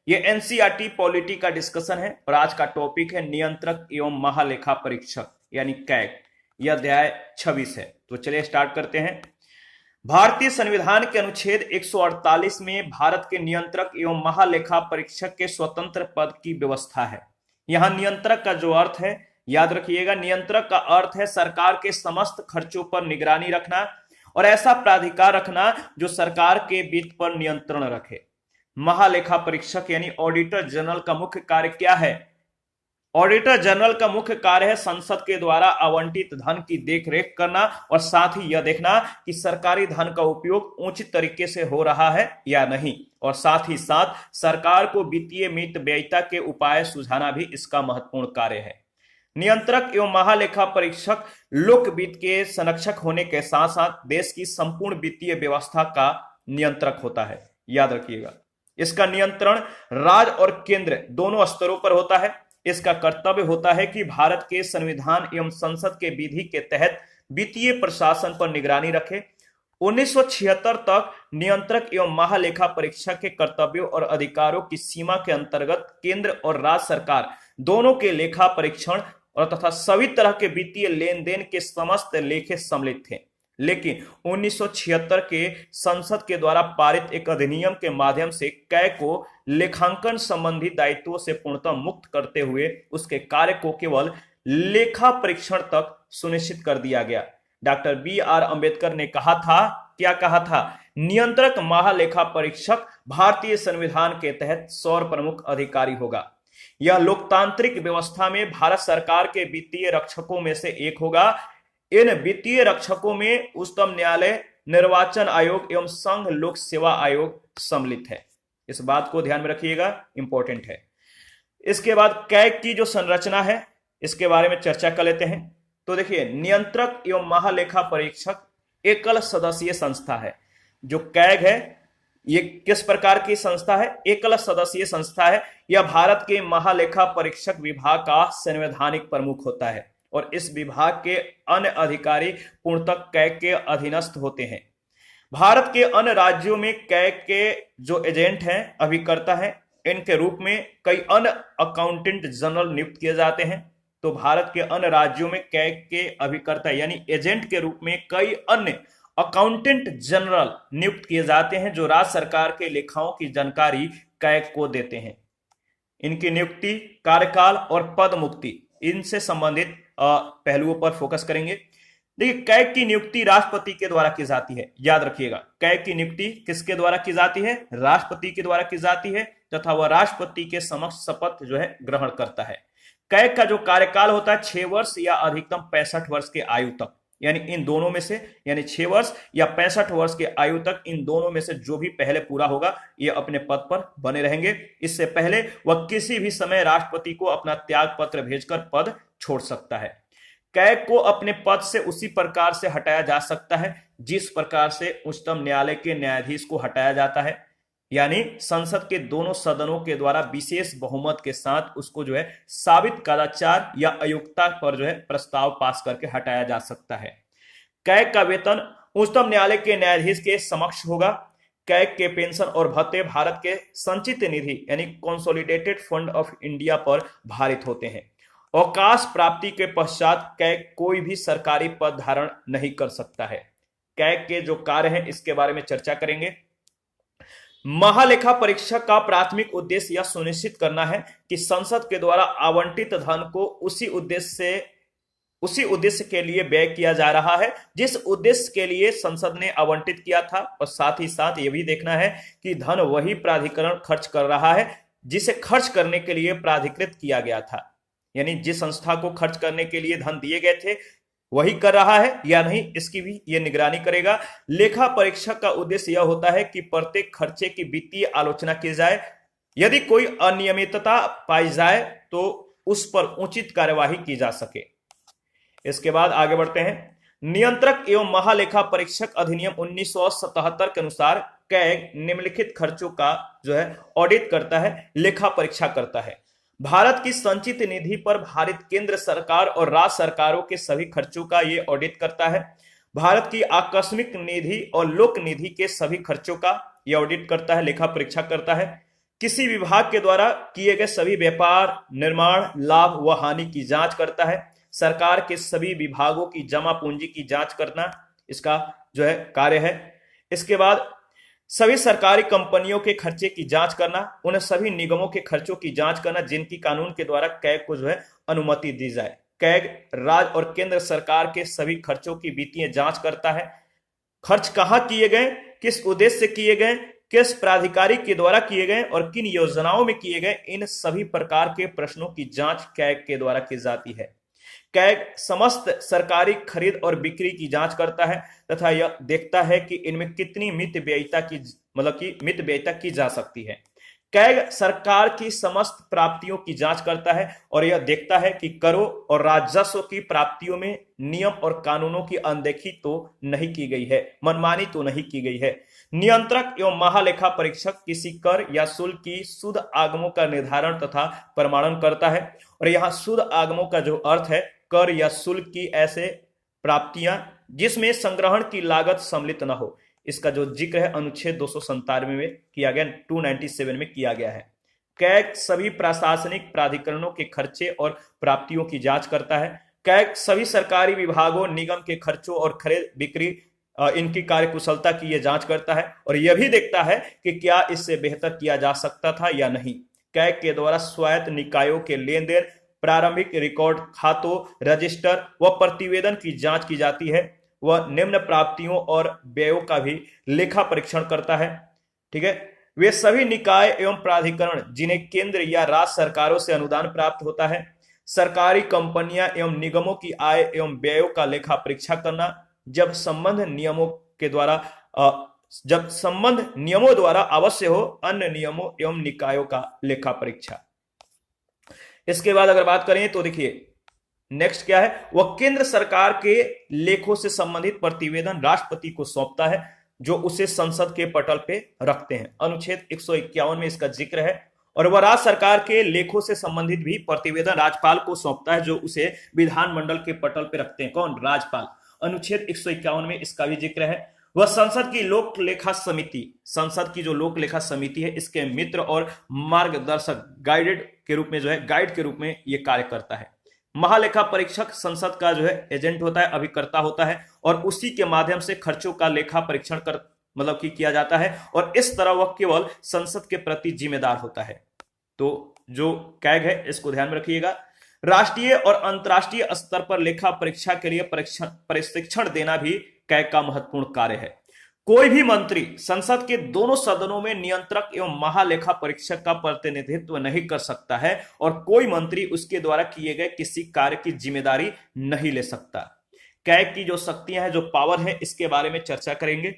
ये NCERT polity का discussion है और आज का टॉपिक है नियंत्रक एवं महालेखा परीक्षक यानी कैग। यह अध्याय 26 है। तो चलिए स्टार्ट करते हैं। भारतीय संविधान के अनुच्छेद 148 में भारत के नियंत्रक एवं महालेखा परीक्षक के स्वतंत्र पद की व्यवस्था है। यहां नियंत्रक का जो अर्थ है याद रखिएगा, नियंत्रक का अर्थ है सरकार के समस्त खर्चों पर निगरानी रखना और ऐसा प्राधिकार रखना जो सरकार के वित्त पर नियंत्रण रखे। महालेखा परीक्षक यानी ऑडिटर जनरल का मुख्य कार्य क्या है? ऑडिटर जनरल का मुख्य कार्य है संसद के द्वारा आवंटित धन की देखरेख करना और साथ ही यह देखना कि सरकारी धन का उपयोग उचित तरीके से हो रहा है या नहीं, और साथ ही साथ सरकार को वित्तीय मितव्ययिता के उपाय सुझाना भी इसका महत्वपूर्ण कार्य है। नियंत्रक एवं महालेखा परीक्षक लोक वित्त के संरक्षक होने के साथ साथ देश की संपूर्ण वित्तीय व्यवस्था का नियंत्रक होता है। याद रखिएगा, इसका नियंत्रण राज्य और केंद्र दोनों स्तरों पर होता है। इसका कर्तव्य होता है कि भारत के संविधान एवं संसद के विधि के तहत वित्तीय प्रशासन पर निगरानी रखे। 1976 तक नियंत्रक एवं महालेखा परीक्षक के कर्तव्यों और अधिकारों की सीमा के अंतर्गत केंद्र और राज्य सरकार दोनों के लेखा परीक्षण और तथा सभी तरह के वित्तीय लेन देन के समस्त लेखे सम्मिलित थे। लेकिन 1976 के संसद के द्वारा पारित एक अधिनियम के माध्यम से कैग को लेखांकन संबंधी दायित्वों से पूर्णतः मुक्त करते हुए उसके कार्य को केवल लेखा परीक्षण तक सुनिश्चित कर दिया गया। Doctor B R. अंबेडकर ने कहा था, क्या कहा था? नियंत्रक महालेखा परीक्षक भारतीय संविधान के तहत सौर प्रमुख अधिकारी होगा। यह लोकतांत्रिक व्यवस्था में भारत सरकार के वित्तीय रक्षकों में से एक होगा। इन वित्तीय रक्षकों में उच्चतम न्यायालय, निर्वाचन आयोग एवं संघ लोक सेवा आयोग सम्मिलित है। इस बात को ध्यान में रखिएगा, इंपॉर्टेंट है। इसके बाद कैग की जो संरचना है इसके बारे में चर्चा कर लेते हैं। तो देखिए, नियंत्रक एवं महालेखा परीक्षक एकल सदस्यीय संस्था है। जो कैग है ये किस प्रकार की संस्था है? एकल सदस्यीय संस्था है। यह भारत के महालेखा परीक्षक विभाग का संवैधानिक प्रमुख होता है और इस विभाग के अन्य अधिकारी पूर्णतः कैग के अधीनस्थ होते हैं। भारत के अन्य राज्यों में कैग के जो एजेंट हैं, अभिकर्ता हैं, इनके रूप में कई अन्य अकाउंटेंट जनरल नियुक्त किए जाते हैं। तो भारत के अन्य राज्यों में कैग के अभिकर्ता यानी एजेंट के रूप में कई अन्य अकाउंटेंट जनरल नियुक्त किए जाते हैं जो राज्य सरकार के लेखाओं की जानकारी कैग को देते हैं। इनकी नियुक्ति, कार्यकाल और पद मुक्ति इनसे संबंधित पहलुओं पर फोकस करेंगे। देखिए, कैग की नियुक्ति राष्ट्रपति के द्वारा की जाती है। याद रखिएगा, कैग की नियुक्ति किसके द्वारा की जाती है? राष्ट्रपति के द्वारा की जाती है तथा वह राष्ट्रपति के समक्ष शपथ जो है ग्रहण करता है। कैग का जो कार्यकाल होता है 6 वर्ष या अधिकतम 65 वर्ष के आयु तक, यानी इन दोनों में से, यानी 6 वर्ष या 65 वर्ष के आयु तक इन दोनों में से जो भी पहले पूरा होगा ये अपने पद पर बने रहेंगे। इससे पहले वह किसी भी समय राष्ट्रपति को अपना त्याग पत्र भेजकर पद छोड़ सकता है। कैग को अपने पद से उसी प्रकार से हटाया जा सकता है जिस प्रकार से उच्चतम न्यायालय के न्यायाधीश को हटाया जाता है, यानी संसद के दोनों सदनों के द्वारा विशेष बहुमत के साथ उसको जो है साबित कदाचार या अयोग्यता पर जो है प्रस्ताव पास करके हटाया जा सकता है। कैग का वेतन उच्चतम न्यायालय के न्यायाधीश के समक्ष होगा। कैग के पेंशन और भत्ते भारत के संचित निधि यानी कंसोलिडेटेड फंड ऑफ इंडिया पर भारित होते हैं। अवकाश प्राप्ति के पश्चात कैग कोई भी सरकारी पद धारण नहीं कर सकता है। कैग के जो कार्य हैं इसके बारे में चर्चा करेंगे। महालेखा परीक्षक का प्राथमिक उद्देश्य यह सुनिश्चित करना है कि संसद के द्वारा आवंटित धन को उसी उद्देश्य के लिए व्यय किया जा रहा है जिस उद्देश्य के लिए संसद ने आवंटित किया था, और साथ ही साथ यह भी देखना है कि धन वही प्राधिकरण खर्च कर रहा है जिसे खर्च करने के लिए प्राधिकृत किया गया था, यानी जिस संस्था को खर्च करने के लिए धन दिए गए थे वही कर रहा है या नहीं, इसकी भी ये निगरानी करेगा। लेखा परीक्षक का उद्देश्य यह होता है कि प्रत्येक खर्चे की वित्तीय आलोचना की जाए। यदि कोई अनियमितता पाई जाए तो उस पर उचित कार्यवाही की जा सके। इसके बाद आगे बढ़ते हैं। नियंत्रक एवं महालेखा परीक्षक अधिनियम 1977 के अनुसार कैग निम्नलिखित खर्चों का जो है ऑडिट करता है, लेखा परीक्षा करता है। भारत की संचित निधि पर भारित केंद्र सरकार और राज्य सरकारों के सभी खर्चों का ये ऑडिट करता है। भारत की आकस्मिक निधि और लोक निधि के सभी खर्चों का यह ऑडिट करता है, लेखा परीक्षा करता है। किसी विभाग के द्वारा किए गए सभी व्यापार, निर्माण, लाभ व हानि की जांच करता है। सरकार के सभी विभागों की जमा पूंजी की जांच करना इसका जो है कार्य है। इसके बाद सभी सरकारी कंपनियों के खर्चे की जांच करना, उन सभी निगमों के खर्चों की जांच करना जिनकी कानून के द्वारा कैग को जो है अनुमति दी जाए। कैग राज्य और केंद्र सरकार के सभी खर्चों की वित्तीय जांच करता है। खर्च कहां किए गए, किस उद्देश्य से किए गए, किस प्राधिकारी के द्वारा किए गए और किन योजनाओं में किए गए, इन सभी प्रकार के प्रश्नों की जांच कैग के द्वारा की जाती है। कैग समस्त सरकारी खरीद और बिक्री की जांच करता है तथा यह देखता है कि इनमें कितनी मित व्ययिता की जा सकती है। कैग सरकार की समस्त प्राप्तियों की जांच करता है और यह देखता है कि करों और राजस्व की प्राप्तियों में नियम और कानूनों की अनदेखी तो नहीं की गई है, मनमानी तो नहीं की गई है। नियंत्रक एवं महालेखा परीक्षक किसी कर या शुल्क की शुद्ध आगमों का निर्धारण तथा प्रमाणन करता है। और यहाँ शुद्ध आगमों का जो अर्थ है, कर या शुल्क की ऐसे प्राप्तियां जिसमें संग्रहण की लागत सम्मिलित न हो, इसका जो जिक्र है अनुच्छेद 297 में किया गया, 297 में किया गया है। कैग सभी प्रशासनिक प्राधिकरणों के खर्चे और प्राप्तियों की जांच करता है। कैग सभी सरकारी विभागों, निगम के खर्चों और खरीद बिक्री इनकी कार्यकुशलता की यह जांच करता है और यह भी देखता है कि क्या इससे बेहतर किया जा सकता था या नहीं। कैग के द्वारा स्वायत्त निकायों के लेन देन, प्रारंभिक रिकॉर्ड खातों, रजिस्टर व प्रतिवेदन की जांच की जाती है। वह निम्न प्राप्तियों और व्ययों का भी लेखा परीक्षण करता है। ठीक है, वे सभी निकाय एवं प्राधिकरण जिन्हें केंद्र या राज्य सरकारों से अनुदान प्राप्त होता है, सरकारी कंपनियां एवं निगमों की आय एवं व्ययों का लेखा परीक्षा करना, जब संबंध नियमों द्वारा आवश्यक हो, अन्य नियमों एवं निकायों का लेखा परीक्षा। इसके बाद अगर बात करें तो देखिए नेक्स्ट क्या है, वह केंद्र सरकार के लेखों से संबंधित प्रतिवेदन राष्ट्रपति को सौंपता है जो उसे संसद के पटल पे रखते हैं। अनुच्छेद 151 में इसका जिक्र है। और वह राज्य सरकार के लेखों से संबंधित भी प्रतिवेदन राज्यपाल को सौंपता है जो उसे विधानमंडल के पटल पे रखते हैं। कौन? राज्यपाल। अनुच्छेद 151 में इसका भी जिक्र है। वह संसद की लोक लेखा समिति, संसद की जो लोक लेखा समिति है, इसके मित्र और मार्गदर्शक गाइड के रूप में यह कार्य करता है। महालेखा परीक्षक संसद का जो है एजेंट होता है, अभिकर्ता होता है और उसी के माध्यम से खर्चों का लेखा परीक्षण किया जाता है और इस तरह वह केवल संसद के प्रति जिम्मेदार होता है। तो जो कैग है इसको ध्यान में रखिएगा। राष्ट्रीय और अंतर्राष्ट्रीय स्तर पर लेखा परीक्षा के लिए प्रशिक्षण देना भी कैग का महत्वपूर्ण कार्य है। कोई भी मंत्री संसद के दोनों सदनों में नियंत्रक एवं महालेखा परीक्षक का प्रतिनिधित्व नहीं कर सकता है और कोई मंत्री उसके द्वारा किए गए किसी कार्य की जिम्मेदारी नहीं ले सकता। कैग की जो शक्तियां हैं, जो पावर है, इसके बारे में चर्चा करेंगे।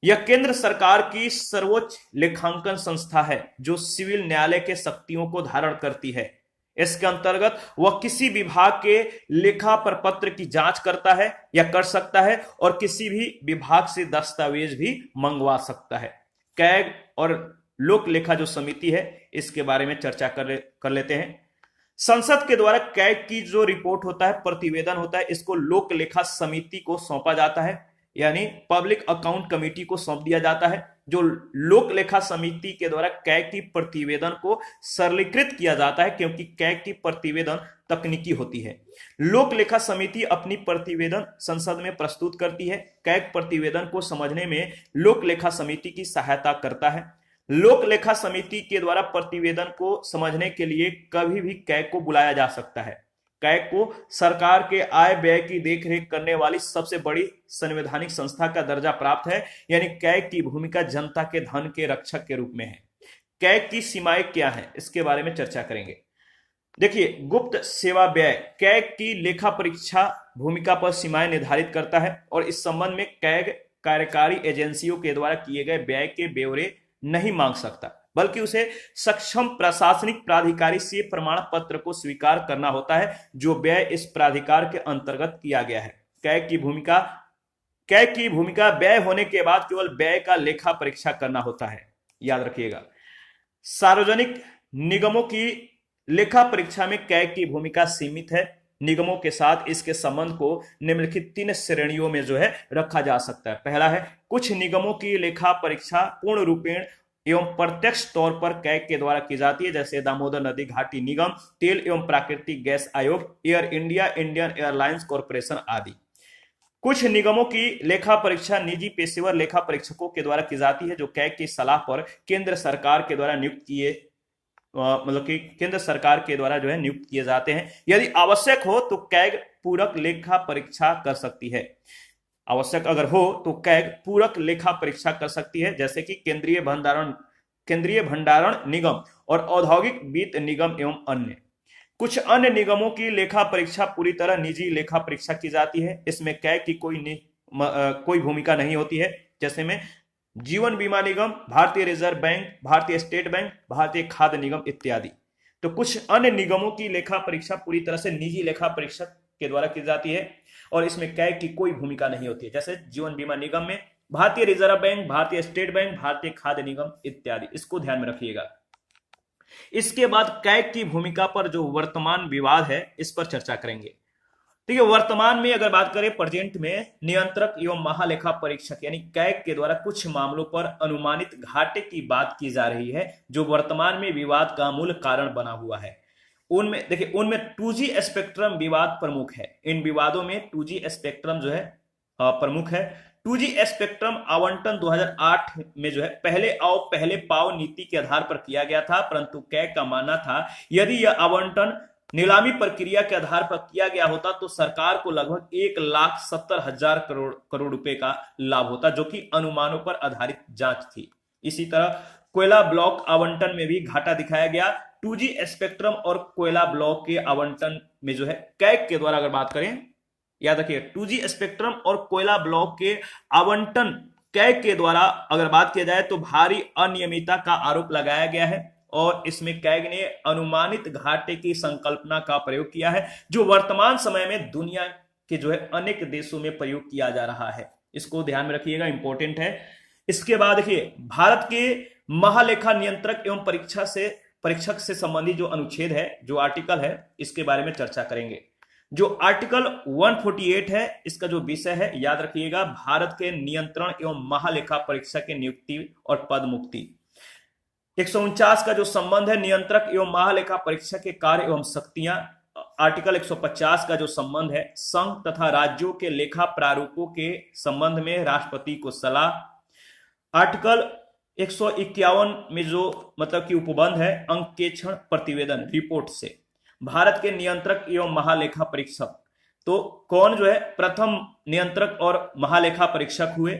यह केंद्र सरकार की सर्वोच्च लेखांकन संस्था है जो सिविल न्यायालय के शक्तियों को धारण करती है। इसके अंतर्गत वह किसी विभाग के लेखा प्रपत्र की जांच करता है या कर सकता है और किसी भी विभाग से दस्तावेज भी मंगवा सकता है। कैग और लोक लेखा जो समिति है इसके बारे में चर्चा कर लेते हैं। संसद के द्वारा कैग की जो रिपोर्ट होता है, प्रतिवेदन होता है, इसको लोक लेखा समिति को सौंपा जाता है, यानी पब्लिक अकाउंट कमेटी को सौंप दिया जाता है। जो लोक लेखा समिति के द्वारा कैग की प्रतिवेदन को सरलीकृत किया जाता है क्योंकि कैग की प्रतिवेदन तकनीकी होती है। लोक लेखा समिति अपनी प्रतिवेदन संसद में प्रस्तुत करती है। कैग प्रतिवेदन को समझने में लोक लेखा समिति की सहायता करता है। लोक लेखा समिति के द्वारा प्रतिवेदन को समझने के लिए कभी भी कैग को बुलाया जा सकता है। कैग को सरकार के आय व्यय की देखरेख करने वाली सबसे बड़ी संवैधानिक संस्था का दर्जा प्राप्त है, यानी कैग की भूमिका जनता के धन के रक्षक के रूप में है। कैग की सीमाएं क्या हैं, इसके बारे में चर्चा करेंगे। देखिए, गुप्त सेवा व्यय कैग की लेखा परीक्षा भूमिका पर सीमाएं निर्धारित करता है और इस संबंध में कैग कार्यकारी एजेंसियों के द्वारा किए गए व्यय के ब्यौरे नहीं मांग सकता, बल्कि उसे सक्षम प्रशासनिक प्राधिकारी से प्रमाण पत्र को स्वीकार करना होता है जो व्यय इस प्राधिकार के अंतर्गत किया गया है। कैग की भूमिका व्यय होने के बाद केवल व्यय का लेखा परीक्षा करना होता है, याद रखिएगा। सार्वजनिक निगमों की लेखा परीक्षा में कैग की भूमिका सीमित है। निगमों के साथ इसके संबंध को निम्नलिखित 3 श्रेणियों में जो है रखा जा सकता है। पहला है, कुछ निगमों की लेखा परीक्षा पूर्ण रूपेण एवं प्रत्यक्ष तौर पर कैग के द्वारा की जाती है, जैसे दामोदर नदी घाटी निगम, तेल एवं प्राकृतिक गैस आयोग, air India, Indian airlines corporation आदि। कुछ निगमों की लेखा परीक्षा निजी पेशेवर लेखा परीक्षकों के द्वारा की जाती है, जो कैग की सलाह पर केंद्र सरकार के द्वारा नियुक्त किए मतलब कि केंद्र सरकार के द्वारा जो है नियुक्त किए जाते हैं। यदि आवश्यक हो तो कैग पूरक लेखा परीक्षा कर सकती है। आवश्यक अगर हो तो कैग पूरक लेखा परीक्षा कर सकती है, जैसे कि केंद्रीय भंडारण निगम और औद्योगिक वित्त निगम एवं अन्य। कुछ अन्य निगमों की लेखा परीक्षा पूरी तरह निजी लेखा परीक्षा की जाती है। इसमें कैग की कोई भूमिका नहीं होती है, जैसे में जीवन बीमा निगम, भारतीय रिजर्व बैंक, भारतीय स्टेट बैंक, भारतीय खाद्य निगम इत्यादि। तो कुछ अन्य निगमों की लेखा परीक्षा पूरी तरह से निजी लेखा परीक्षक के द्वारा की जाती है और इसमें कैग की कोई भूमिका नहीं होती है, जैसे जीवन बीमा निगम में भारतीय रिजर्व बैंक, भारतीय स्टेट बैंक, भारतीय खाद्य निगम इत्यादि। इसको ध्यान में रखिएगा। इसके बाद कैग की भूमिका पर जो वर्तमान विवाद है इस पर चर्चा करेंगे। देखिए, वर्तमान में अगर बात करें प्रेजेंट में, नियंत्रक एवं महालेखा परीक्षक यानी कैग के द्वारा कुछ मामलों पर अनुमानित घाटे की बात की जा रही है, जो वर्तमान में विवाद का मूल कारण बना हुआ है। उनमें 2G स्पेक्ट्रम विवाद प्रमुख है। इन विवादों में 2G स्पेक्ट्रम जो है प्रमुख है। 2G स्पेक्ट्रम आवंटन 2008 में जो है पहले आओ पहले पाओ नीति के आधार पर किया गया था, परंतु कैग का मानना था यदि यह आवंटन नीलामी प्रक्रिया के आधार पर किया गया होता तो सरकार को लगभग 1,70,000 करोड़ रुपए का लाभ होता, जो कि अनुमानों पर आधारित जांच थी। इसी तरह कोयला ब्लॉक आवंटन में भी घाटा दिखाया गया। 2G स्पेक्ट्रम और कोयला ब्लॉक के आवंटन में जो है कैग के द्वारा अगर बात करें, याद रखिए 2G स्पेक्ट्रम और कोयला ब्लॉक के आवंटन कैग के द्वारा अगर बात किया जाए तो भारी अनियमितता का आरोप लगाया गया है और इसमें कैग ने अनुमानित घाटे की संकल्पना का प्रयोग किया है, जो वर्तमान समय में दुनिया के जो है अनेक देशों में प्रयोग किया जा रहा है। इसको ध्यान में रखिएगा, इंपॉर्टेंट है। इसके बाद देखिए, भारत के महालेखा नियंत्रक एवं परीक्षक से संबंधित जो अनुच्छेद है, जो आर्टिकल है, इसके बारे में चर्चा करेंगे। जो आर्टिकल 148 है, इसका जो विषय है याद रखिएगा, भारत के नियंत्रण एवं महालेखा परीक्षक की नियुक्ति और पद मुक्ति। 149 का जो संबंध है नियंत्रक एवं महालेखा परीक्षक के कार्य एवं शक्तियां। आर्टिकल 150 का जो संबंध है संघ तथा राज्यों के लेखा प्रारूपों के संबंध में राष्ट्रपति को सलाह। आर्टिकल 151 में जो मतलब कि उपबंध है अंकेक्षण प्रतिवेदन रिपोर्ट से भारत के नियंत्रक एवं महालेखा परीक्षक। तो कौन जो है प्रथम नियंत्रक और महालेखा परीक्षक हुए,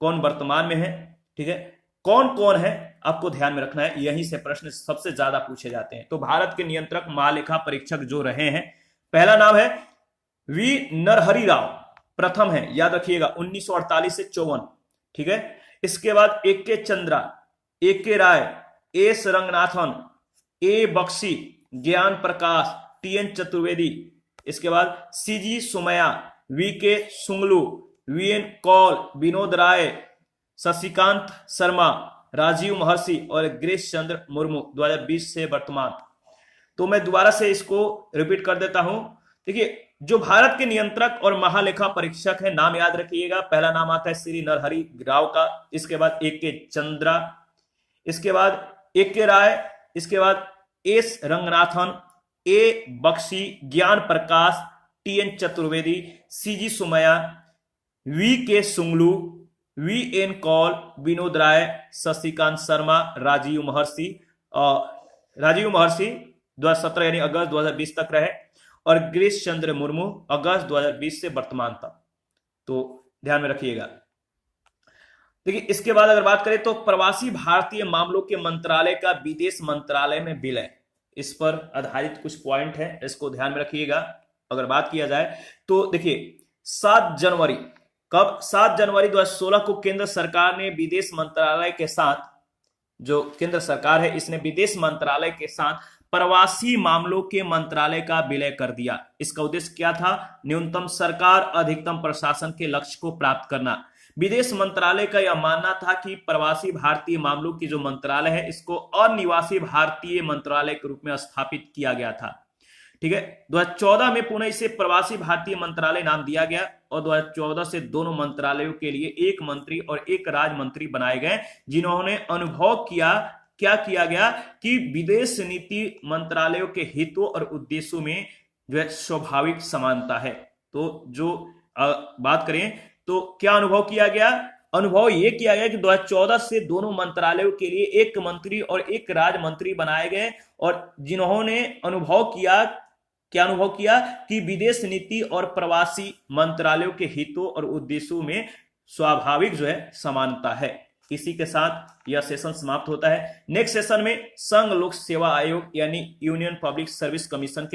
कौन वर्तमान में है, ठीक है, कौन कौन है, आपको ध्यान में रखना है। यहीं से प्रश्न सबसे ज्यादा पूछे जाते हैं। तो भारत के नियंत्रक महालेखा परीक्षक जो रहे हैं, पहला नाम है वी नरहरि राव, प्रथम है, याद रखिएगा 1948 से 54, ठीक है। इसके बाद AK Chandra, AK Rai, S Ranganathan, A Bakshi, ज्ञान प्रकाश, TN चतुर्वेदी। इसके बाद CG Somaiya, VK सुंगलू, VN Kaul, Vinod Rai, Shashikant Sharma, Rajiv महर्षि और गिरीश चंद्र मुर्मू 2020 से वर्तमान। तो मैं दोबारा से इसको रिपीट कर देता हूं। देखिए, जो भारत के नियंत्रक और महालेखा परीक्षक है, नाम याद रखिएगा। पहला नाम आता है श्री नरहरि राव का, इसके बाद AK चंद्रा, इसके बाद AK राय, इसके बाद S रंगनाथन, A बख्शी, ज्ञान प्रकाश, TN Chaturvedi, CG Somaiya, VK सुंगलू, VN Kaul, Vinod Rai, Shashikant Sharma, Rajiv महर्षि 2017 यानी अगस्त 2020 तक रहे और गिरीश चंद्र मुर्मू अगस्त 2020 से वर्तमान तक। तो ध्यान में रखिएगा। देखिए, इसके बाद अगर बात करें तो प्रवासी भारतीय मामलों के मंत्रालय का विदेश मंत्रालय में विलय, इस पर आधारित कुछ पॉइंट है, इसको ध्यान में रखिएगा। अगर बात किया जाए तो देखिए 7 जनवरी 2016 को केंद्र सरकार ने विदेश मंत्रालय के साथ, जो केंद्र सरकार है इसने विदेश मंत्रालय के साथ प्रवासी मामलों के मंत्रालय का विलय कर दिया। इसका उद्देश्य क्या था? न्यूनतम सरकार अधिकतम प्रशासन के लक्ष्य को प्राप्त करना। विदेश मंत्रालय का यह मानना था कि प्रवासी भारतीय मामलों की जो मंत्रालय है इसको अनिवासी भारतीय मंत्रालय के रूप में स्थापित किया गया था, ठीक है। 2014 में पुनः इसे प्रवासी भारतीय मंत्रालय नाम दिया गया और 2014 से दोनों मंत्रालयों के लिए एक मंत्री और एक राज्य मंत्री बनाए गए, जिन्होंने अनुभव किया, क्या किया गया कि विदेश नीति मंत्रालयों के हितों और उद्देश्यों में जो है स्वाभाविक समानता है। तो जो बात करें तो क्या अनुभव किया गया, अनुभव यह किया गया कि 2014 से दोनों मंत्रालयों के लिए एक मंत्री और एक राज्य मंत्री बनाए गए और जिन्होंने अनुभव किया, क्या अनुभव किया कि विदेश नीति और प्रवासी मंत्रालयों के हितों और उद्देश्यों में स्वाभाविक जो है समानता है। इसी के साथ यह सेशन समाप्त होता है। नेक्स्ट सेशन में संघ लोक सेवा आयोग यानी यूनियन पब्लिक सर्विस कमीशन के